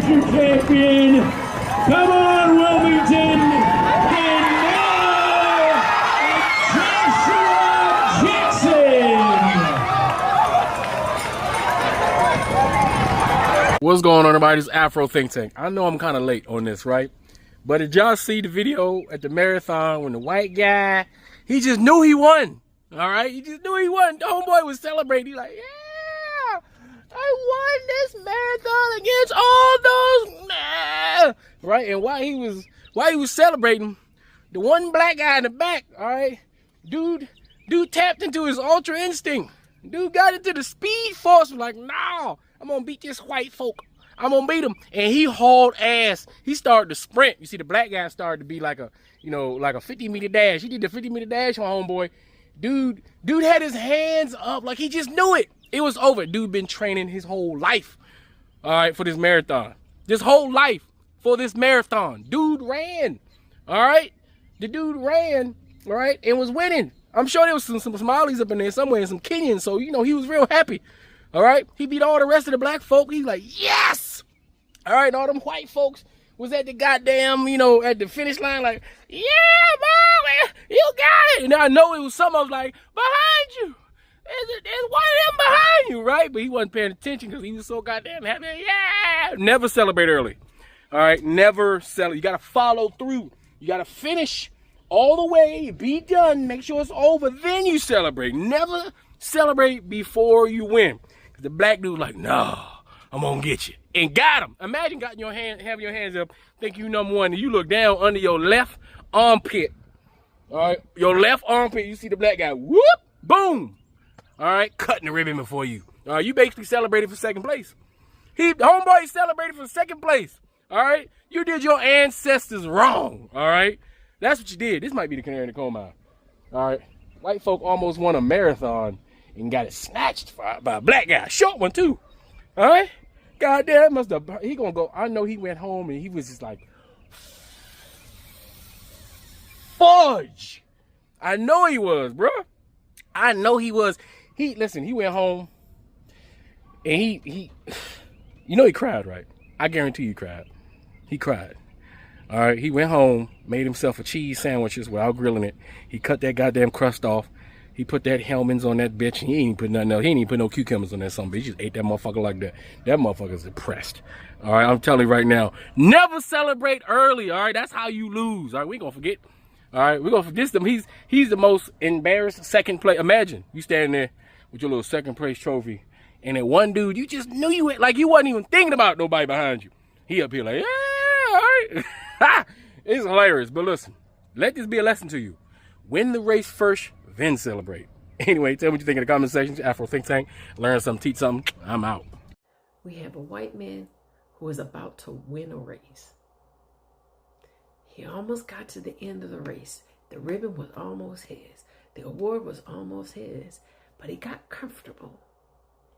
your champion. Come on, Wilmington. And now, Joshua Jackson. What's going on, everybody? It's Afro Think Tank. I know I'm kind of late on this, right? But did y'all see the video at the marathon when the white guy, he just knew he won, all right? He just knew he won. The homeboy was celebrating. He like, yeah, I won this marathon against all those, right? And while he was celebrating, the one black guy in the back, all right, dude tapped into his ultra instinct. Dude got into the speed force, like, no, I'm gonna beat this white folk. I'm gonna beat him. And he hauled ass. He started to sprint. You see, the black guy started to be like a, like a 50-meter dash. He did the 50-meter dash on homeboy. Dude had his hands up like he just knew it. It was over. Dude been training his whole life, all right, for this marathon. This whole life for this marathon. Dude ran, all right? The dude ran, all right, and was winning. I'm sure there was some Somalis up in there somewhere and some Kenyans, so, he was real happy. All right, he beat all the rest of the black folk. He's like, yes! All right, and all them white folks was at the goddamn, at the finish line like, yeah, boy, you got it. And I know it was some of them like, behind you. There's one of them behind you, right? But he wasn't paying attention because he was so goddamn happy. Yeah! Never celebrate early. All right, never celebrate. You got to follow through. You got to finish all the way, be done, make sure it's over, then you celebrate. Never celebrate before you win. The black dude like, no, I'm gonna get you. And got him. Imagine having your hands up, think you number one, and you look down under your left armpit. All right, your left armpit, you see the black guy, whoop, boom. All right, cutting the ribbon before you. All right, you basically celebrated for second place. Homeboy celebrated for second place. All right, you did your ancestors wrong. All right, that's what you did. This might be the canary in the coal mine. All right, white folk almost won a marathon and got it snatched by a black guy. Short one, too. All right? Goddamn, he gonna go. I know he went home and he was just like, fudge. I know he was, bro. I know he was. He went home and he cried, right? I guarantee he cried. He cried. All right? He went home, made himself a cheese sandwiches without grilling it. He cut that goddamn crust off. He put that Hellman's on that bitch. He ain't put nothing else. He ain't even put no cucumbers on that something. He just ate that motherfucker like that. That motherfucker's depressed. All right, I'm telling you right now. Never celebrate early. All right, that's how you lose. All right, we gonna forget. All right, we gonna forget him. He's the most embarrassed second place. Imagine you standing there with your little second place trophy, and that one dude you just knew you wasn't even thinking about nobody behind you. He up here like, yeah, all right. It's hilarious. But listen, let this be a lesson to you. Win the race first, then celebrate. Anyway, tell me what you think in the comment section. Afro Think Tank. Learn something, teach something. I'm out. We have a white man who is about to win a race. He almost got to the end of the race. The ribbon was almost his. The award was almost his. But he got comfortable.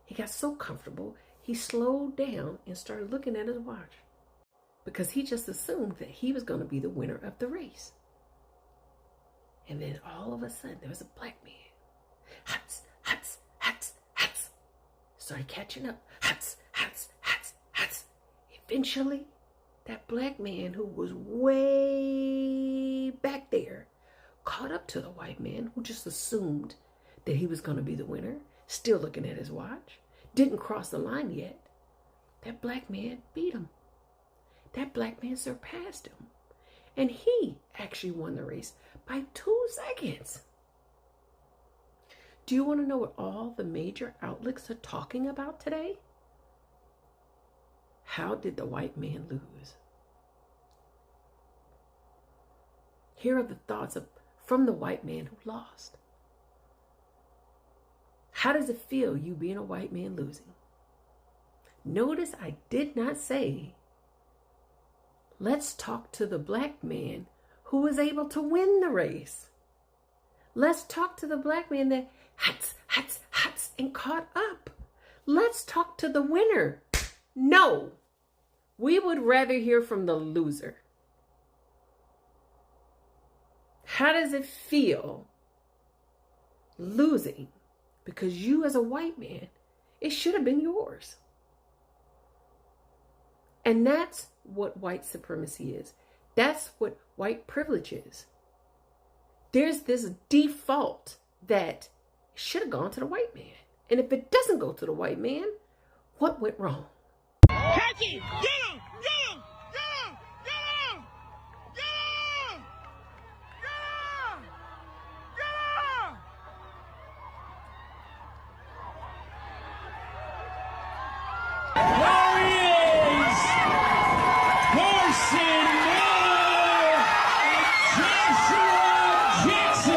He got so comfortable, he slowed down and started looking at his watch. Because he just assumed that he was going to be the winner of the race. And then all of a sudden, there was a black man. Huts, huts, huts, huts. Started catching up. Huts, huts, huts, huts. Eventually, that black man who was way back there caught up to the white man who just assumed that he was going to be the winner, still looking at his watch, didn't cross the line yet. That black man beat him. That black man surpassed him. And he actually won the race by 2 seconds. Do you want to know what all the major outlets are talking about today? How did the white man lose? Here are the thoughts from the white man who lost. How does it feel, you being a white man losing? Notice I did not say, let's talk to the black man who was able to win the race. Let's talk to the black man that huts, and caught up. Let's talk to the winner. No, we would rather hear from the loser. How does it feel losing? Because you as a white man, it should have been yours. And that's what white supremacy is. That's what white privilege is. There's this default that should have gone to the white man. And if it doesn't go to the white man, what went wrong? Catch him! Get him! Get him! Get him! Get him! Get him! Get him! Get him! There he is! Carson Miller and Joshua Jackson!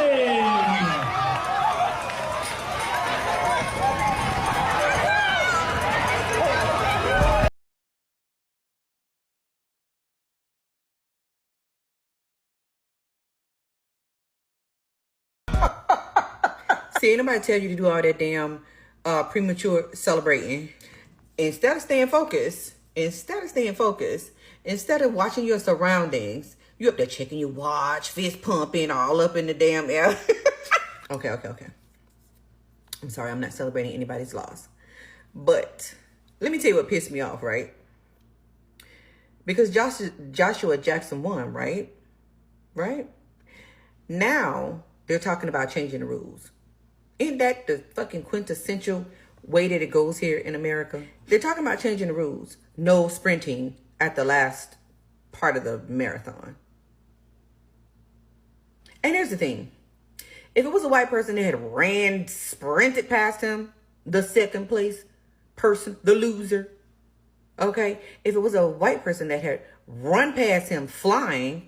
See, ain't nobody tell you to do all that damn premature celebrating. Instead of staying focused, instead of watching your surroundings, you up there checking your watch, fist pumping all up in the damn air. Okay. I'm sorry, I'm not celebrating anybody's loss. But let me tell you what pissed me off, right? Because Joshua Jackson won, right? Right? Now they're talking about changing the rules. Isn't that the fucking quintessential way that it goes here in America? They're talking about changing the rules. No sprinting at the last part of the marathon. And here's the thing. If it was a white person that had sprinted past him, the second place person, the loser, okay? If it was a white person that had run past him flying,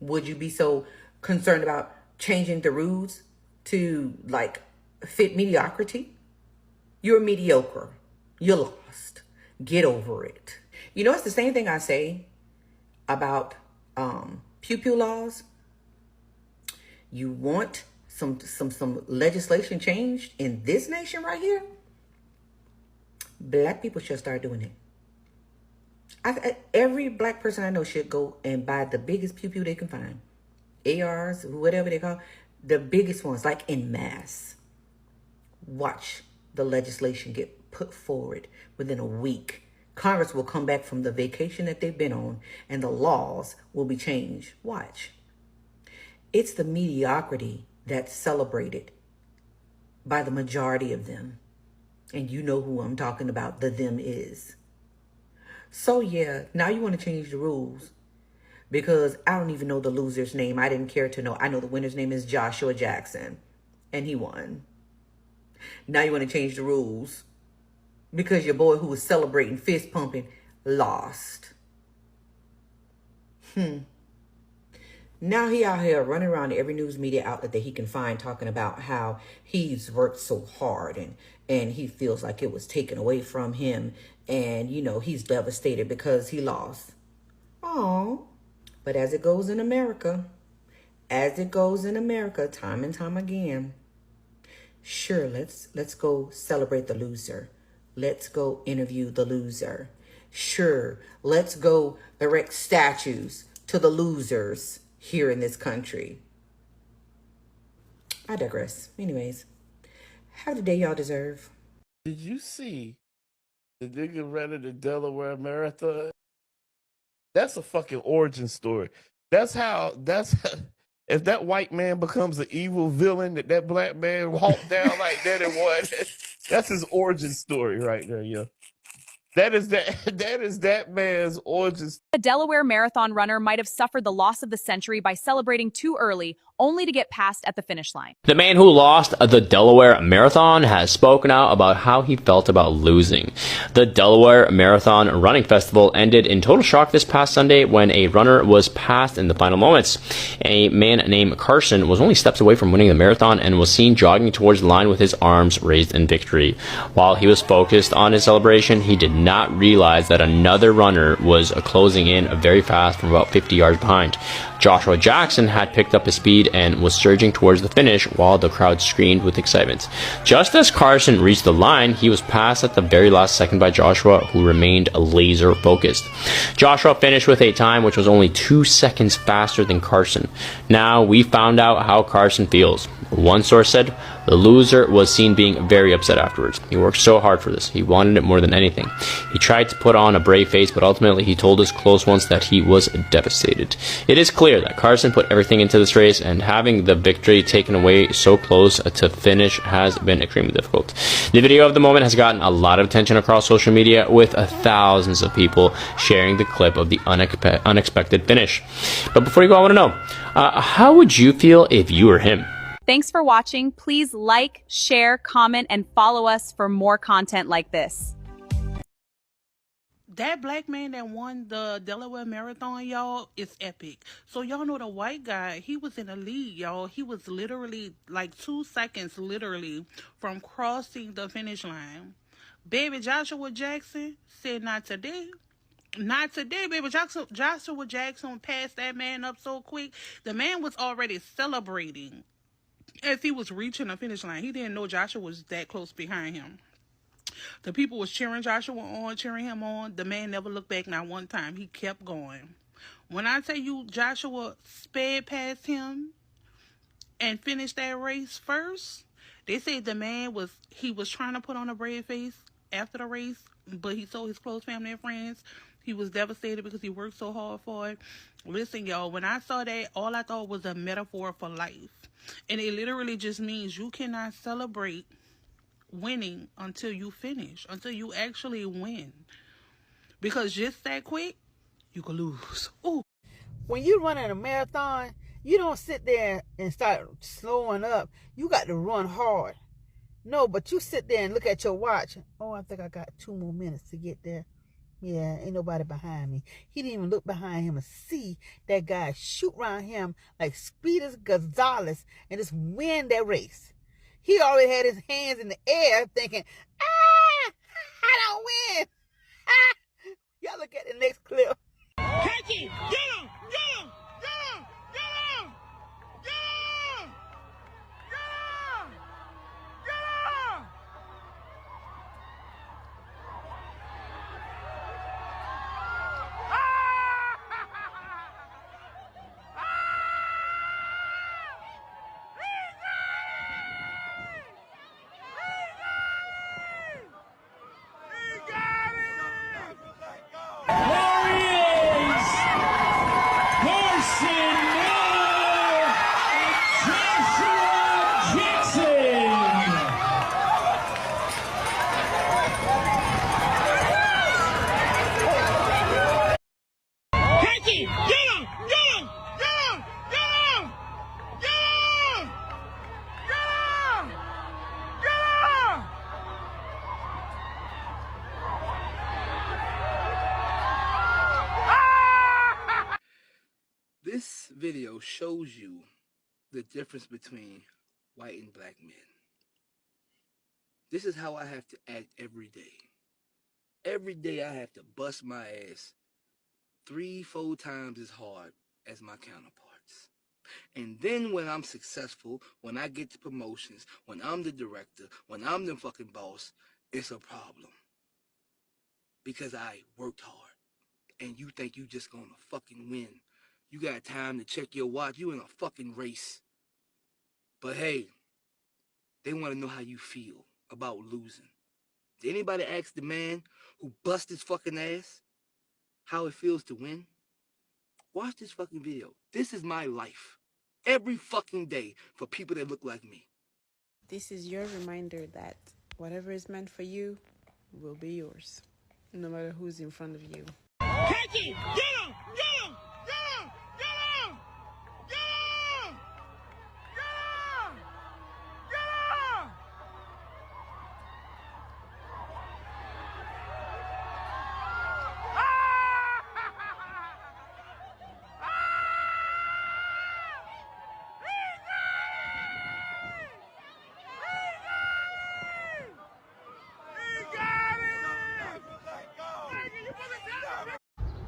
would you be so concerned about changing the rules to like fit mediocrity? You're mediocre. You're lost. Get over it. You know, it's the same thing I say about pew laws. You want some legislation changed in this nation right here? Black people should start doing it. Every black person I know should go and buy the biggest pew they can find. ARs, whatever they call, the biggest ones, like in mass. Watch the legislation get put forward within a week. Congress will come back from the vacation that they've been on and the laws will be changed. Watch. It's the mediocrity that's celebrated by the majority of them. And you know who I'm talking about, the them is. So yeah, now you want to change the rules because I don't even know the loser's name. I didn't care to know. I know the winner's name is Joshua Jackson and he won. Now you want to change the rules because your boy who was celebrating, fist pumping, lost. Now he out here running around to every news media outlet that he can find talking about how he's worked so hard and he feels like it was taken away from him. And, you know, he's devastated because he lost. Oh, but as it goes in America, time and time again, sure, let's go celebrate the loser. Let's go interview the loser. Sure, let's go erect statues to the losers here in this country. I digress. Anyways, have the day y'all deserve. Did you see the nigga running the Delaware Marathon? That's a fucking origin story. That's if that white man becomes an evil villain that black man walked down like that and won, that's his origin story right there, yeah. That is that man's origin. A Delaware marathon runner might have suffered the loss of the century by celebrating too early, only to get passed at the finish line. The man who lost the Delaware Marathon has spoken out about how he felt about losing. The Delaware Marathon Running Festival ended in total shock this past Sunday when a runner was passed in the final moments. A man named Carson was only steps away from winning the marathon and was seen jogging towards the line with his arms raised in victory. While he was focused on his celebration, he did not realize that another runner was closing in very fast from about 50 yards behind. Joshua Jackson had picked up his speed and was surging towards the finish while the crowd screamed with excitement. Just as Carson reached the line, he was passed at the very last second by Joshua, who remained laser focused. Joshua finished with a time which was only 2 seconds faster than Carson. Now we found out how Carson feels. One source said, The loser was seen being very upset afterwards. He worked so hard for this. He wanted it more than anything. He tried to put on a brave face, but ultimately he told his close ones that he was devastated. It is clear that Carson put everything into this race, and having the victory taken away so close to finish has been extremely difficult. The video of the moment has gotten a lot of attention across social media, with thousands of people sharing the clip of the unexpected finish. But before you go, I want to know, how would you feel if you were him? Thanks for watching. Please like, share, comment, and follow us for more content like this. That black man that won the Delaware Marathon, y'all, is epic. So y'all know the white guy, he was in the lead, y'all. He was literally like 2 seconds, literally, from crossing the finish line. Baby Joshua Jackson said, not today. Not today, baby. Joshua Jackson passed that man up so quick. The man was already celebrating as he was reaching the finish line. He didn't know Joshua was that close behind him. The people was cheering Joshua on, cheering him on. The man never looked back not one time. He kept going. When I tell you Joshua sped past him and finished that race first, they say the man was trying to put on a brave face after the race, but he told his close family and friends he was devastated because he worked so hard for it. Listen, y'all, when I saw that, all I thought was a metaphor for life. And it literally just means you cannot celebrate winning until you finish, until you actually win. Because just that quick, you could lose. Ooh. When you're running a marathon, you don't sit there and start slowing up. You got to run hard. No, but you sit there and look at your watch. Oh, I think I got 2 more minutes to get there. Yeah, ain't nobody behind me. He didn't even look behind him and see that guy shoot around him like Speeders Gonzalez and just win that race. He already had his hands in the air thinking, I don't win. Y'all look at the next clip. Catch him! Get him! Get him! Get him! Get him! Get him! Get him! Get him! There he is! Carson Joshua Jackson! Catch him! Get him! Get him! Get him! Get him! Get him! Get him! Get him! This video shows you the difference between white and black men. This is how I have to act every day. Every day I have to bust my ass 3-4 times as hard as my counterparts. And then when I'm successful, when I get the promotions, when I'm the director, when I'm the fucking boss, it's a problem. Because I worked hard. And you think you just gonna fucking win. You got time to check your watch. You in a fucking race. But hey, they want to know how you feel about losing. Did anybody ask the man who bust his fucking ass how it feels to win? Watch this fucking video. This is my life. Every fucking day for people that look like me. This is your reminder that whatever is meant for you will be yours, no matter who's in front of you. Catch him! Get him! Get him! Get him! Get him! Get him! Get him! Get him!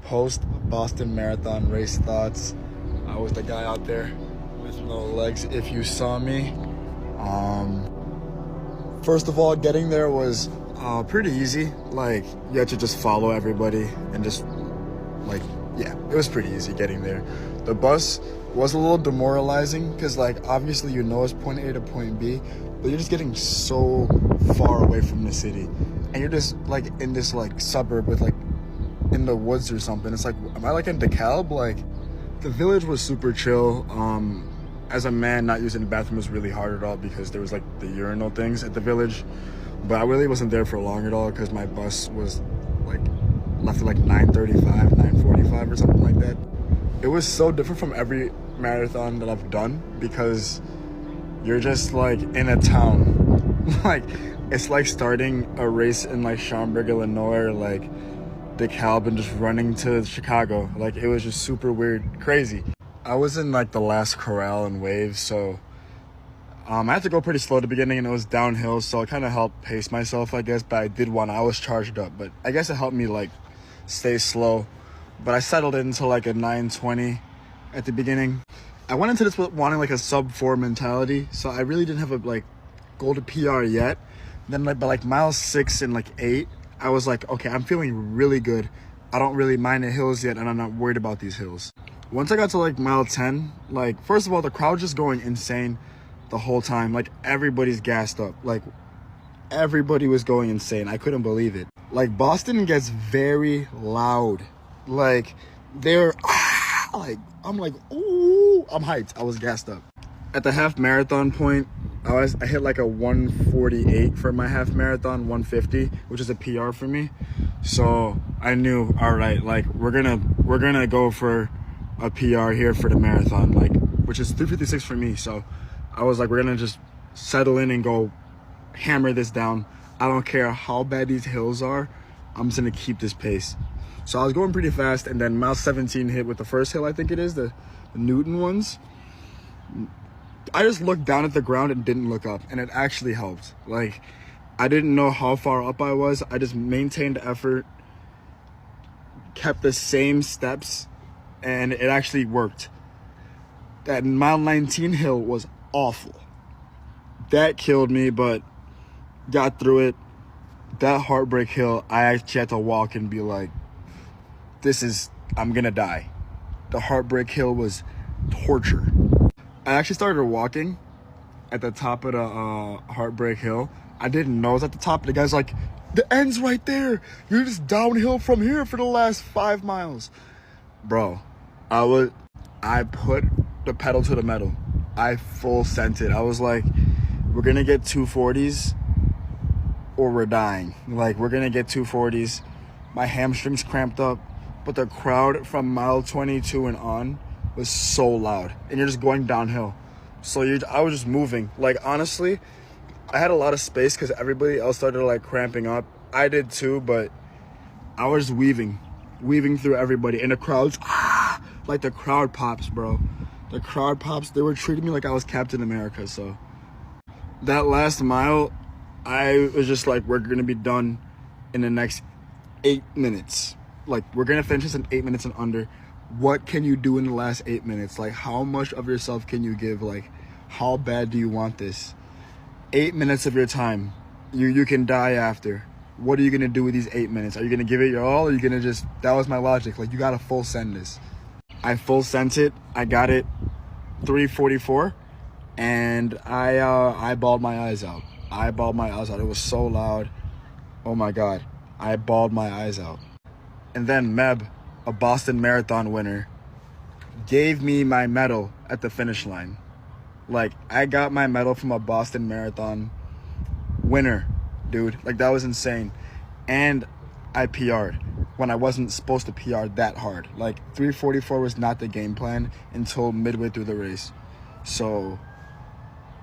Post Boston Marathon race thoughts. I was the guy out there with no legs if you saw me. First of all, getting there was pretty easy. Like, you had to just follow everybody and just like yeah, it was pretty easy getting there. The bus was a little demoralizing because, like, obviously you know it's point A to point B, but you're just getting so far away from the city, and you're just like in this like suburb with like in the woods or something. It's like, am I like in DeKalb? Like, the village was super chill. As a man, not using the bathroom was really hard at all because there was like the urinal things at the village, but I really wasn't there for long at all because my bus was like left at like 9:35, 9:45 or something like that. It was so different from every marathon that I've done because you're just like in a town. Like, it's like starting a race in like Schaumburg, Illinois, or like DeKalb and just running to Chicago. Like, it was just super weird, crazy. I was in like the last corral and wave, so I had to go pretty slow at the beginning, and it was downhill, so it kind of helped pace myself, I guess. But I was charged up, but I guess it helped me like stay slow. But I settled into like a 9:20 at the beginning. I went into this wanting like a sub 4 mentality, so I really didn't have a like goal to PR yet. Then like by like mile 6 and like 8, I was like, okay, I'm feeling really good. I don't really mind the hills yet, and I'm not worried about these hills. Once I got to like mile 10, like, first of all, the crowd just going insane the whole time. Like, everybody's gassed up. Like, everybody was going insane. I couldn't believe it. Like, Boston gets very loud. Like, they're like, I'm like, ooh, I'm hyped. I was gassed up. At the half marathon point, I hit like a 148 for my half marathon, 150, which is a PR for me. So I knew, all right, like, we're gonna go for a PR here for the marathon, like, which is 3:56 for me. So I was like, we're gonna just settle in and go hammer this down. I don't care how bad these hills are, I'm just gonna keep this pace. So I was going pretty fast, and then mile 17 hit with the first hill, I think it is, the Newton ones. I just looked down at the ground and didn't look up, and it actually helped. Like, I didn't know how far up I was. I just maintained effort, kept the same steps, and it actually worked. That mile 19 hill was awful. That killed me, but got through it. That heartbreak hill, I actually had to walk and be like, I'm gonna die. The heartbreak hill was torture. I actually started walking at the top of the heartbreak hill. I didn't know it was at the top. The guy's like, the end's right there. You're just downhill from here for the last 5 miles. Bro, I put the pedal to the metal. I full sent it. I was like, we're gonna get 240s or we're dying. Like, we're gonna get 240s. My hamstrings cramped up, but the crowd from mile 22 and on was so loud, and you're just going downhill. So I was just moving. Like, honestly, I had a lot of space because everybody else started like cramping up. I did too, but I was weaving through everybody, and the crowds, like, the crowd pops, bro. The crowd pops. They were treating me like I was Captain America. So that last mile, I was just like, we're gonna be done in the next 8 minutes. Like, we're gonna finish this in 8 minutes and under. What can you do in the last 8 minutes? Like, how much of yourself can you give? Like, how bad do you want this? 8 minutes of your time. You can die after. What are you gonna do with these 8 minutes? Are you gonna give it your all, or are you gonna just, that was my logic. Like, you gotta full send this. I full sent it. I got it 3:44, and I bawled my eyes out. It was so loud. Oh my God. I bawled my eyes out. And then Meb, a Boston Marathon winner, gave me my medal at the finish line. Like, I got my medal from a Boston Marathon winner, dude. Like, that was insane. And I PR'd when I wasn't supposed to PR that hard. Like, 3:44 was not the game plan until midway through the race. So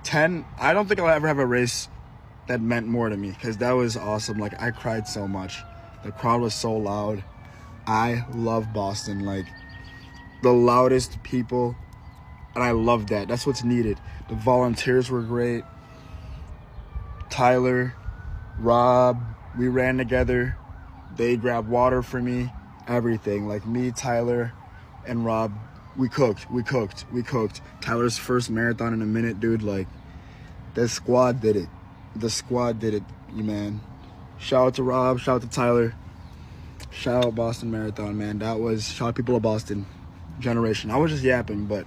10, I don't think I'll ever have a race that meant more to me, because that was awesome. Like, I cried so much. The crowd was so loud. I love Boston. Like, the loudest people, and I love that. That's what's needed. The volunteers were great. Tyler, Rob, we ran together. They grabbed water for me, everything. Like, me, Tyler, and Rob, we cooked. Tyler's first marathon in a minute, dude. Like, the squad did it. You man. Shout out to Rob, shout out to Tyler. Shout out Boston Marathon, man. That was, shout out people of Boston generation. I was just yapping, but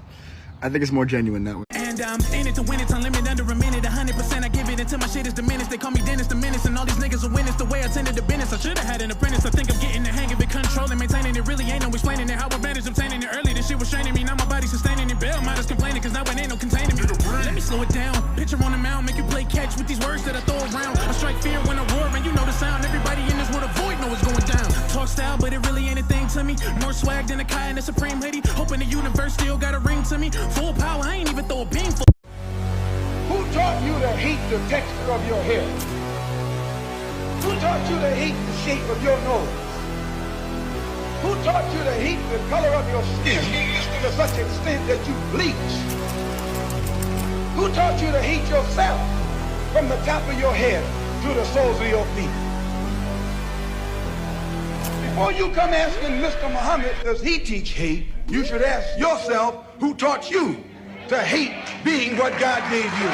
I think it's more genuine that way. And in it to win, it's unlimited under a minute, 100%. I give it until my shit is diminished. They call me Dennis the Menace, and all these niggas are winners. The way I tended to business, I should have had an apprentice. I think I'm getting the hang of it, controlling, maintaining it. Really ain't no explaining it. How I managed obtaining it early. This shit was straining me. Now my body's sustaining it. Bail miners complaining, cause now it ain't no containing me. Let me slow it down. Picture on the mound, make you play catch with these words that I throw around. I strike fear when I roar, and you know the sound. Everybody in this world avoid know what's going down. Talk style, but it really ain't a thing to me. More swag than a Kai in the Supreme hoodie. Hoping the universe still got a ring to me. Full power, I ain't even throw a beam for. Who taught you to hate the texture of your hair? Who taught you to hate the shape of your nose? Who taught you to hate the color of your skin to such extent that you bleach? Who taught you to hate yourself from the top of your head to the soles of your feet? Before you come asking Mr. Muhammad, does he teach hate? You should ask yourself, who taught you to hate being what God gave you?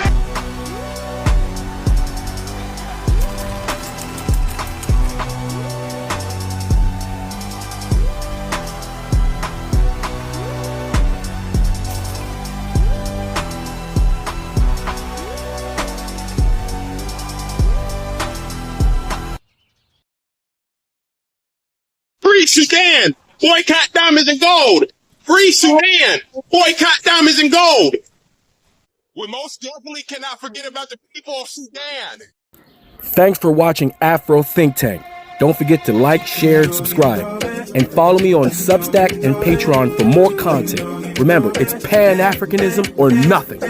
'Free Sudan! Boycott diamonds and gold! Free Sudan! Boycott diamonds and gold! We most definitely cannot forget about the people of Sudan! Thanks for watching Afro Think Tank. Don't forget to like, share, and subscribe. And follow me on Substack and Patreon for more content. Remember, it's Pan-Africanism or nothing.